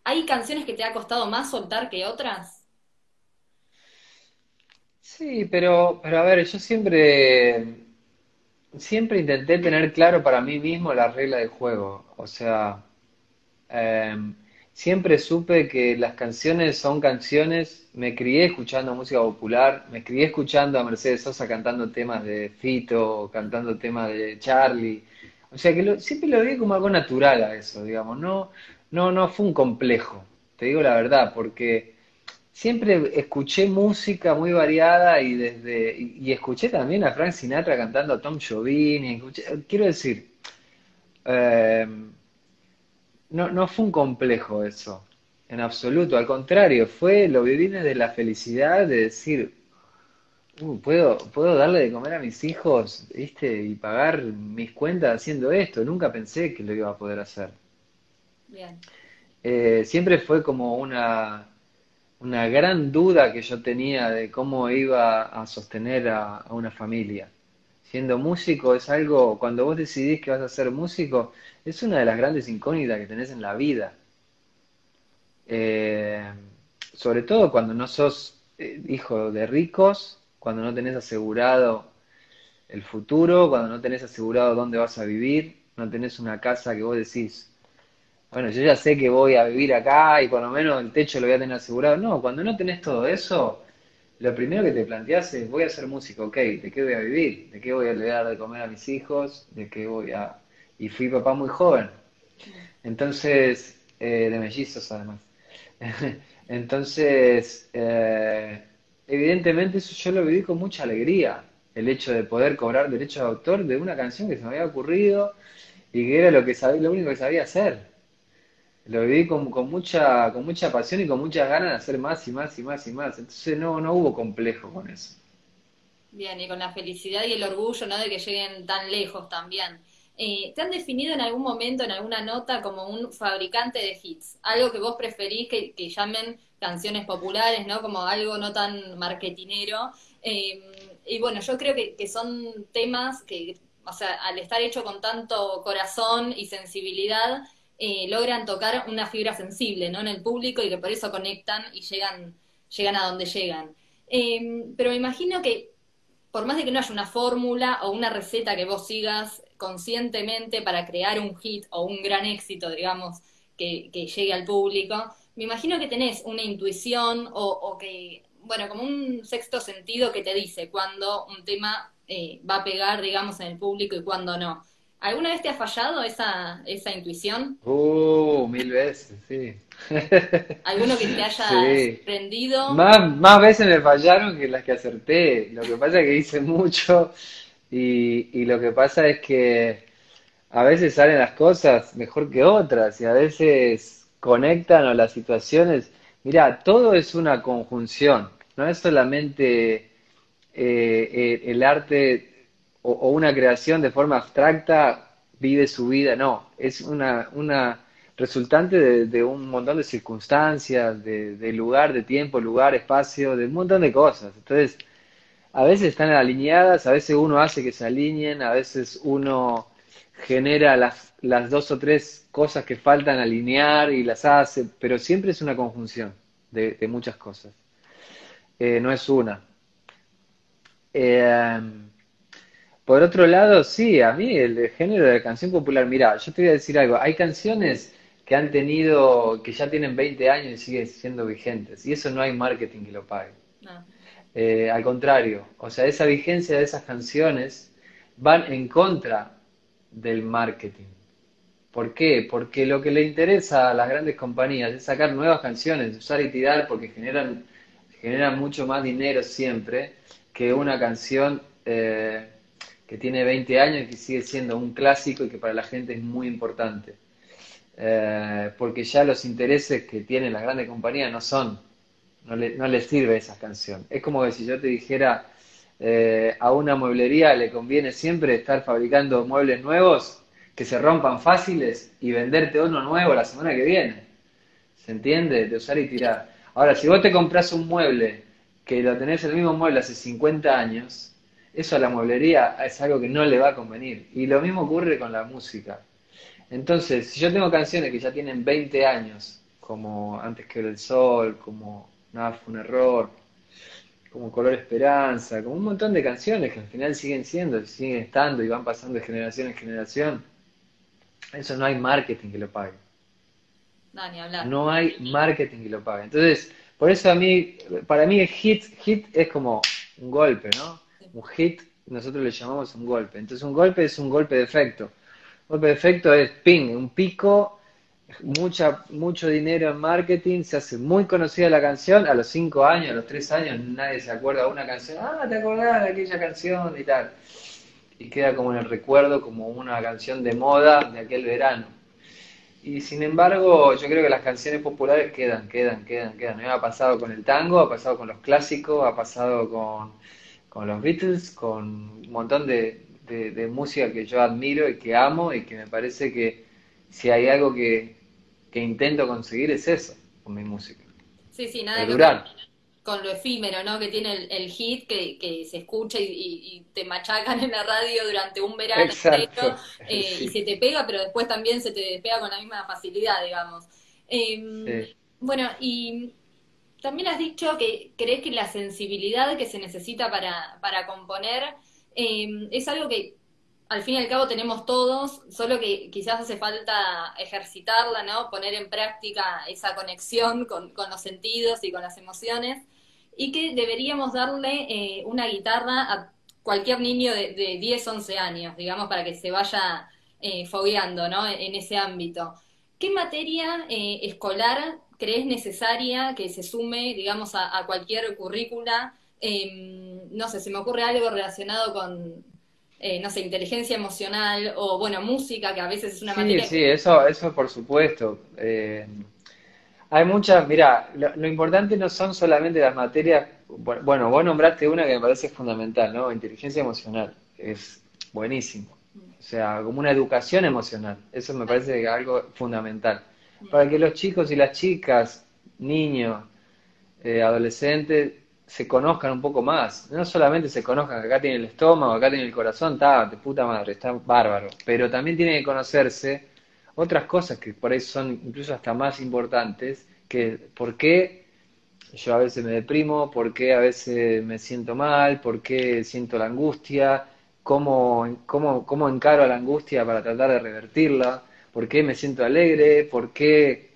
¿Hay canciones que te ha costado más soltar que otras? Sí, pero a ver, yo siempre intenté tener claro para mí mismo la regla del juego. O sea, siempre supe que las canciones son canciones. Me crié escuchando música popular, me crié escuchando a Mercedes Sosa cantando temas de Fito, cantando temas de Charlie. O sea que siempre lo vi como algo natural a eso, digamos. No fue un complejo, te digo la verdad, porque siempre escuché música muy variada y escuché también a Frank Sinatra cantando a Tom Jobim. Quiero decir, eh, no fue un complejo eso, en absoluto. Al contrario, lo viví desde la felicidad de decir, puedo darle de comer a mis hijos, ¿viste? Y pagar mis cuentas haciendo esto. Nunca pensé que lo iba a poder hacer. Bien. Siempre fue como una gran duda que yo tenía de cómo iba a sostener a una familia. Siendo músico es algo, cuando vos decidís que vas a ser músico, es una de las grandes incógnitas que tenés en la vida. Eh, Sobre todo cuando no sos hijo de ricos, cuando no tenés asegurado el futuro, cuando no tenés asegurado dónde vas a vivir, no tenés una casa que vos decís, bueno, yo ya sé que voy a vivir acá y por lo menos el techo lo voy a tener asegurado. No, cuando no tenés todo eso, lo primero que te planteás es, voy a ser músico, ok, ¿de qué voy a vivir? ¿De qué voy a le voy a dar de comer a mis hijos? ¿De qué voy a...? Y fui papá muy joven, Mm. entonces, de mellizos además. Entonces, evidentemente eso yo lo viví con mucha alegría, el hecho de poder cobrar derechos de autor de una canción que se me había ocurrido y que era lo que sabía, lo único que sabía hacer. Lo viví con mucha pasión y con muchas ganas de hacer más y más y más y más. Entonces no hubo complejo con eso. Bien, y con la felicidad y el orgullo, ¿no? De que lleguen tan lejos también. ¿Te han definido en algún momento, en alguna nota, como un fabricante de hits? Algo que vos preferís que llamen canciones populares, ¿no? Como algo no tan marketinero. Y bueno, yo creo que son temas que, o sea, al estar hecho con tanto corazón y sensibilidad, logran tocar una fibra sensible, ¿no? En el público y que por eso conectan y llegan a donde llegan. Pero me imagino que por más de que no haya una fórmula o una receta que vos sigas conscientemente para crear un hit o un gran éxito, digamos, que llegue al público, me imagino que tenés una intuición o que, bueno, como un sexto sentido que te dice cuándo un tema va a pegar, digamos, en el público y cuándo no. ¿Alguna vez te ha fallado esa intuición? Mil veces, sí. ¿Alguno que te haya Sí. sorprendido? Más veces me fallaron que las que acerté. Lo que pasa es que hice mucho y lo que pasa es que a veces salen las cosas mejor que otras y a veces conectan o las situaciones. Mira, todo es una conjunción, no es solamente el arte o una creación de forma abstracta vive su vida, no, es una resultante de un montón de circunstancias, de lugar, de tiempo, lugar, espacio, de un montón de cosas. Entonces, a veces están alineadas, a veces uno hace que se alineen, a veces uno genera las dos o tres cosas que faltan alinear y las hace, pero siempre es una conjunción de muchas cosas. No es una. Eh, Por otro lado, sí, a mí el género de la canción popular, mira, yo te voy a decir algo, hay canciones que han tenido, que ya tienen 20 años y siguen siendo vigentes, y eso no hay marketing que lo pague. No. Al contrario, o sea, esa vigencia de esas canciones van en contra del marketing. ¿Por qué? Porque lo que le interesa a las grandes compañías es sacar nuevas canciones, usar y tirar, porque generan mucho más dinero siempre que una canción que tiene 20 años y que sigue siendo un clásico y que para la gente es muy importante. Porque ya los intereses que tienen las grandes compañías no le sirve esa canción. Es como que si yo te dijera, a una mueblería le conviene siempre estar fabricando muebles nuevos que se rompan fáciles y venderte uno nuevo la semana que viene. ¿Se entiende? De usar y tirar. Ahora, si vos te compras un mueble que lo tenés el mismo mueble hace 50 años, eso a la mueblería es algo que no le va a convenir. Y lo mismo ocurre con la música. Entonces, si yo tengo canciones que ya tienen 20 años, como Antes que el sol, como Nada fue un error, como Color Esperanza, como un montón de canciones que al final siguen siendo, siguen estando y van pasando de generación en generación, eso no hay marketing que lo pague. No, ni hablar. No hay marketing que lo pague. Entonces, por eso para mí el hit es como un golpe, ¿no? Sí. Un hit, nosotros le llamamos un golpe. Entonces, un golpe es un golpe de efecto. Golpe de efecto es ping, un pico, mucho dinero en marketing, se hace muy conocida la canción, a los 5 años, a los 3 años nadie se acuerda de una canción, te acordás de aquella canción y tal. Y queda como en el recuerdo como una canción de moda de aquel verano. Y sin embargo, yo creo que las canciones populares quedan. Ha pasado con el tango, ha pasado con los clásicos, ha pasado con los Beatles, con un montón de música que yo admiro y que amo y que me parece que si hay algo que intento conseguir es eso con mi música, Sí, sí, nada que ver perdurar. con lo efímero, ¿no? Que tiene el hit que se escucha y te machacan en la radio durante un verano entero Exacto, y sí, se te pega, pero después también se te despega con la misma facilidad, digamos. sí. Bueno, y también has dicho que crees que la sensibilidad que se necesita para componer es algo que al fin y al cabo tenemos todos, solo que quizás hace falta ejercitarla, ¿no? Poner en práctica esa conexión con los sentidos y con las emociones, y que deberíamos darle una guitarra a cualquier niño de 10 11 años, digamos, para que se vaya fogueando, ¿no? En ese ámbito. ¿Qué materia escolar crees necesaria que se sume, digamos, a cualquier currícula? No sé, se me ocurre algo relacionado con, no sé, inteligencia emocional o, bueno, música, que a veces es una Sí, materia sí, que... eso por supuesto. Hay muchas, mira, lo importante no son solamente las materias, bueno, vos nombraste una que me parece fundamental, ¿no? Inteligencia emocional, es buenísimo. O sea, como una educación emocional, eso me Claro. parece algo fundamental. Para que los chicos y las chicas, niños, adolescentes, se conozcan un poco más. No solamente se conozcan que acá tiene el estómago, acá tiene el corazón, está de puta madre, está bárbaro. Pero también tienen que conocerse otras cosas que por ahí son incluso hasta más importantes, que por qué yo a veces me deprimo, por qué a veces me siento mal, por qué siento la angustia, cómo encaro la angustia para tratar de revertirla, por qué me siento alegre, por qué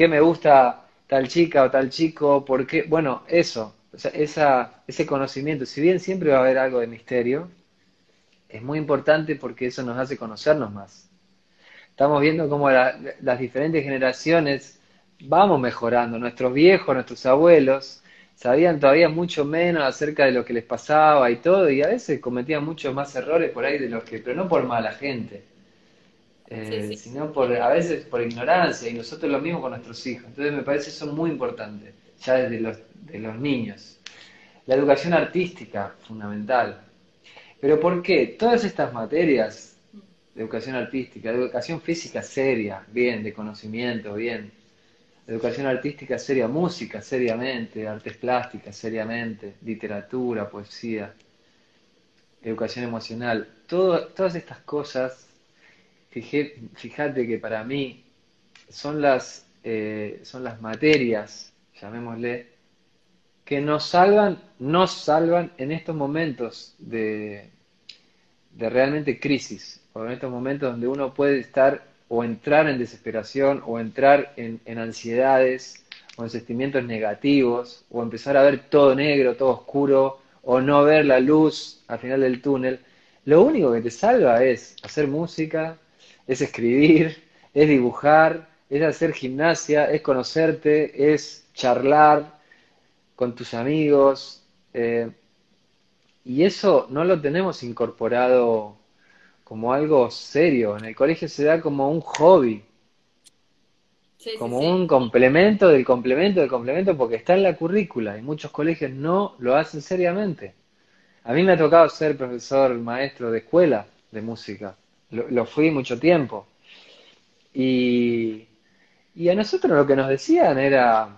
me gusta tal chica o tal chico, por qué, bueno, eso, o sea, ese conocimiento, si bien siempre va a haber algo de misterio, es muy importante porque eso nos hace conocernos más. Estamos viendo cómo las diferentes generaciones vamos mejorando. Nuestros viejos, nuestros abuelos, sabían todavía mucho menos acerca de lo que les pasaba y todo, y a veces cometían muchos más errores por ahí de los que, pero no por mala gente, Sí, sí. sino a veces por ignorancia, y nosotros lo mismo con nuestros hijos. Entonces me parece eso muy importante, ya desde de los niños. La educación artística, fundamental. Pero ¿por qué? Todas estas materias de educación artística, de educación física seria, bien, de conocimiento, bien, educación artística seria, música seriamente, artes plásticas seriamente, literatura, poesía, educación emocional, todas estas cosas, fíjate que para mí son las materias, llamémosle, que nos salvan en estos momentos de realmente crisis, o en estos momentos donde uno puede estar o entrar en desesperación, o entrar en ansiedades, o en sentimientos negativos, o empezar a ver todo negro, todo oscuro, o no ver la luz al final del túnel, lo único que te salva es hacer música, es escribir, es dibujar, es hacer gimnasia, es conocerte, es charlar con tus amigos. Y eso no lo tenemos incorporado como algo serio. En el colegio se da como un hobby, Sí, sí, como sí. un complemento del complemento del complemento, porque está en la currícula y muchos colegios no lo hacen seriamente. A mí me ha tocado ser profesor, maestro de escuela de música. Lo fui mucho tiempo. Y, y a nosotros lo que nos decían era,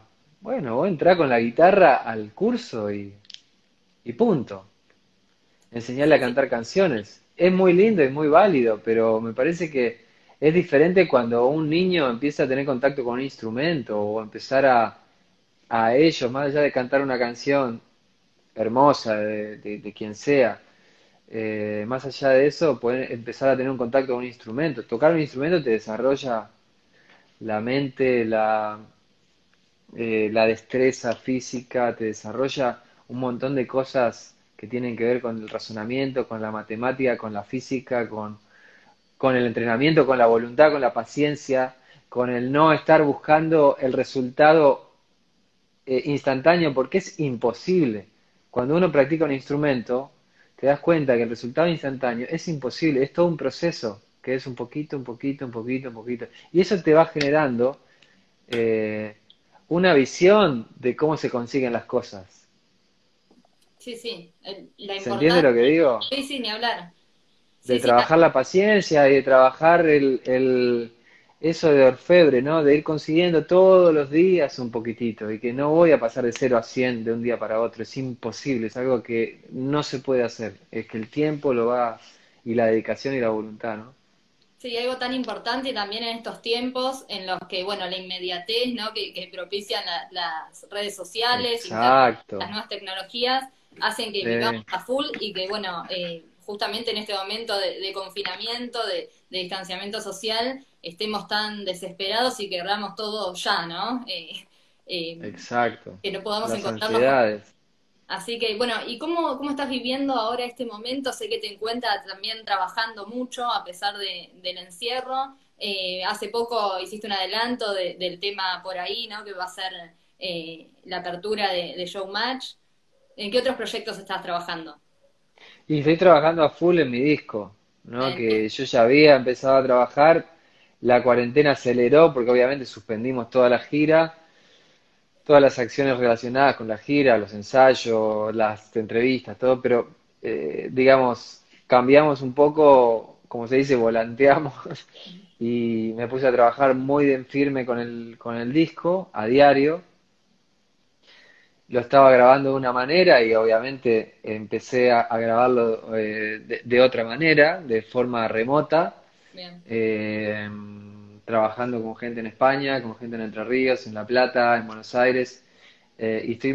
bueno, vos entrá con la guitarra al curso y punto. Enseñarle a Sí, sí. cantar canciones. Es muy lindo y muy válido, pero me parece que es diferente cuando un niño empieza a tener contacto con un instrumento o empezar a ellos, más allá de cantar una canción hermosa de quien sea, más allá de eso, pueden empezar a tener un contacto con un instrumento. Tocar un instrumento te desarrolla la mente, la destreza física, te desarrolla un montón de cosas que tienen que ver con el razonamiento, con la matemática, con la física, con el entrenamiento, con la voluntad, con la paciencia, con el no estar buscando el resultado instantáneo, porque es imposible. Cuando uno practica un instrumento, te das cuenta que el resultado instantáneo es imposible, es todo un proceso, que es un poquito, un poquito, un poquito, un poquito. Y eso te va generando eh, una visión de cómo se consiguen las cosas. Sí, sí. La ¿Se entiende lo importancia. que digo? Sí, sí, ni hablar. De Sí, sí, trabajar la paciencia y de trabajar eso de orfebre, ¿no? De ir consiguiendo todos los días un poquitito y que no voy a pasar de 0 a 100 de un día para otro, es imposible, es algo que no se puede hacer, es que el tiempo lo va y la dedicación y la voluntad, ¿no? sí, algo tan importante también en estos tiempos en los que, bueno, la inmediatez, ¿no? Que propician las redes sociales, internet, las Exacto. nuevas tecnologías, hacen que vivamos Sí, a full y que, bueno, justamente en este momento de confinamiento, de distanciamiento social, estemos tan desesperados y querramos todo ya, ¿no? Eh, exacto. que no podamos Las encontrarnos. ansiedades. Así que, bueno, ¿y cómo estás viviendo ahora este momento? Sé que te encuentras también trabajando mucho a pesar del encierro. Hace poco hiciste un adelanto del tema por ahí, ¿no? Que va a ser la apertura de Showmatch. ¿En qué otros proyectos estás trabajando? Y estoy trabajando a full en mi disco, ¿no? En- Que yo ya había empezado a trabajar, la cuarentena aceleró porque obviamente suspendimos toda la gira, todas las acciones relacionadas con la gira, los ensayos, las entrevistas, todo, pero digamos, cambiamos un poco, como se dice, volanteamos y me puse a trabajar muy en firme con el disco a diario. Lo estaba grabando de una manera y obviamente empecé a grabarlo de otra manera, de forma remota, Bien, eh, trabajando con gente en España, con gente en Entre Ríos, en La Plata, en Buenos Aires, y estoy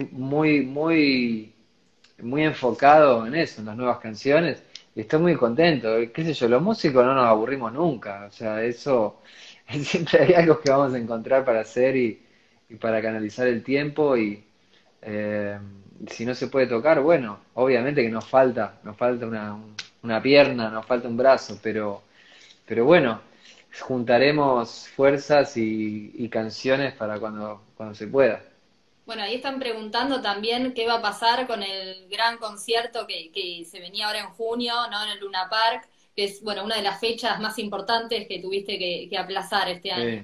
muy enfocado en eso, en las nuevas canciones, y estoy muy contento. Qué sé yo, los músicos no nos aburrimos nunca, o sea, eso, siempre hay algo que vamos a encontrar para hacer y para canalizar el tiempo eh, si no se puede tocar, bueno, obviamente que nos falta una pierna, nos falta un brazo, pero bueno, juntaremos fuerzas y canciones para cuando se pueda. bueno, ahí están preguntando también qué va a pasar con el gran concierto que se venía ahora en junio, ¿no? En el Luna Park, que es, bueno, una de las fechas más importantes que tuviste que aplazar este año. Sí,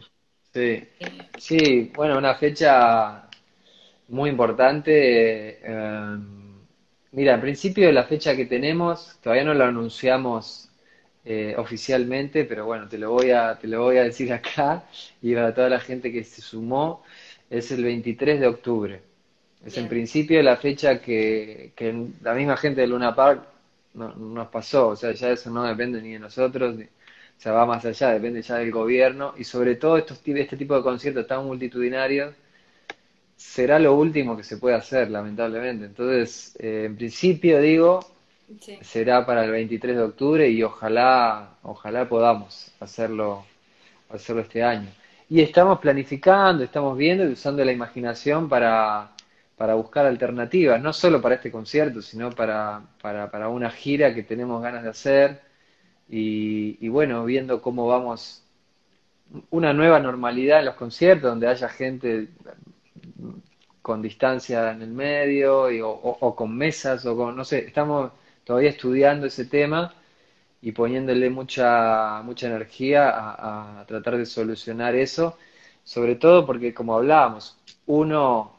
sí, Eh, sí, bueno, una fecha muy importante. Mira, en principio la fecha que tenemos, todavía no la anunciamos oficialmente, pero bueno, te lo voy a decir acá y para toda la gente que se sumó, es el 23 de octubre. Es en Bien, principio la fecha que la misma gente de Luna Park nos pasó, o sea, ya eso no depende ni de nosotros, o sea, va más allá, depende ya del gobierno y sobre todo este tipo de conciertos tan multitudinarios será lo último que se puede hacer, lamentablemente. Entonces, en principio digo, Sí. será para el 23 de octubre y ojalá podamos hacerlo este año. Y estamos planificando, estamos viendo y usando la imaginación para buscar alternativas, no solo para este concierto, sino para una gira que tenemos ganas de hacer y bueno, viendo cómo vamos, una nueva normalidad en los conciertos, donde haya gente con distancia en el medio o con mesas o con, no sé, estamos todavía estudiando ese tema y poniéndole mucha energía a tratar de solucionar eso, sobre todo porque como hablábamos, uno,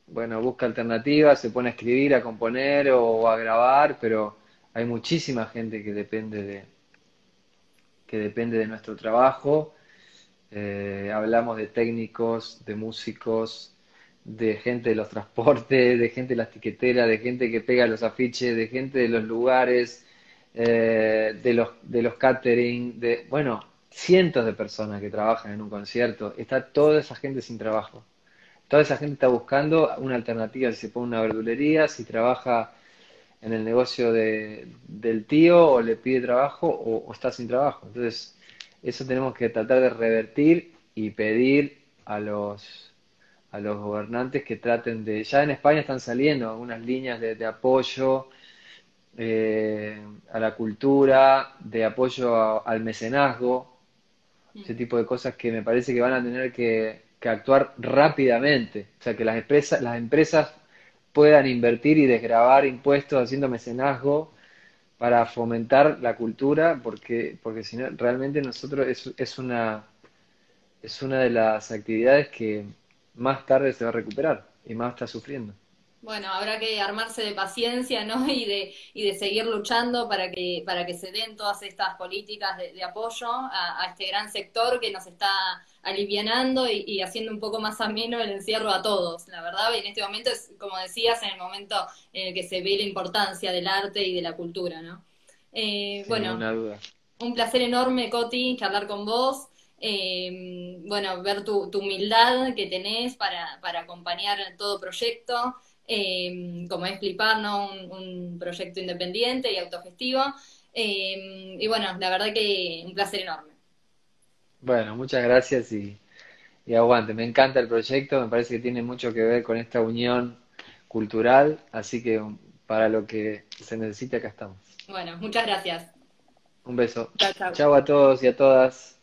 bueno, busca alternativas, se pone a escribir, a componer o a grabar, pero hay muchísima gente que depende de nuestro trabajo. Hablamos de técnicos, de músicos, de gente de los transportes, de gente de las tiqueteras, de gente que pega los afiches, de gente de los lugares, de los catering, bueno, cientos de personas que trabajan en un concierto. Está toda esa gente sin trabajo. Toda esa gente está buscando una alternativa, si se pone una verdulería, si trabaja en el negocio del tío o le pide trabajo o está sin trabajo. Entonces, eso tenemos que tratar de revertir y pedir a los gobernantes que traten de... Ya en España están saliendo algunas líneas de apoyo a la cultura, de apoyo al mecenazgo, ese tipo de cosas que me parece que van a tener que actuar rápidamente. O sea, que las empresas puedan invertir y desgravar impuestos haciendo mecenazgo para fomentar la cultura, porque si no, realmente nosotros es una de las actividades que más tarde se va a recuperar y más está sufriendo. Bueno, habrá que armarse de paciencia, ¿no? Y de seguir luchando para que se den todas estas políticas de apoyo a este gran sector que nos está alivianando y haciendo un poco más ameno el encierro a todos. La verdad, en este momento es, como decías, en el momento en el que se ve la importancia del arte y de la cultura, ¿no? Sin Bueno, ninguna duda. un placer enorme, Coti, charlar con vos. Bueno, ver tu humildad que tenés para acompañar todo proyecto, como es Flipar, ¿no? Un proyecto independiente y autogestivo. Y bueno, la verdad que un placer enorme. Bueno, muchas gracias y aguante. Me encanta el proyecto, me parece que tiene mucho que ver con esta unión cultural, así que para lo que se necesite acá estamos. Bueno, muchas gracias. Un beso. Chao, chao. Chao a todos y a todas.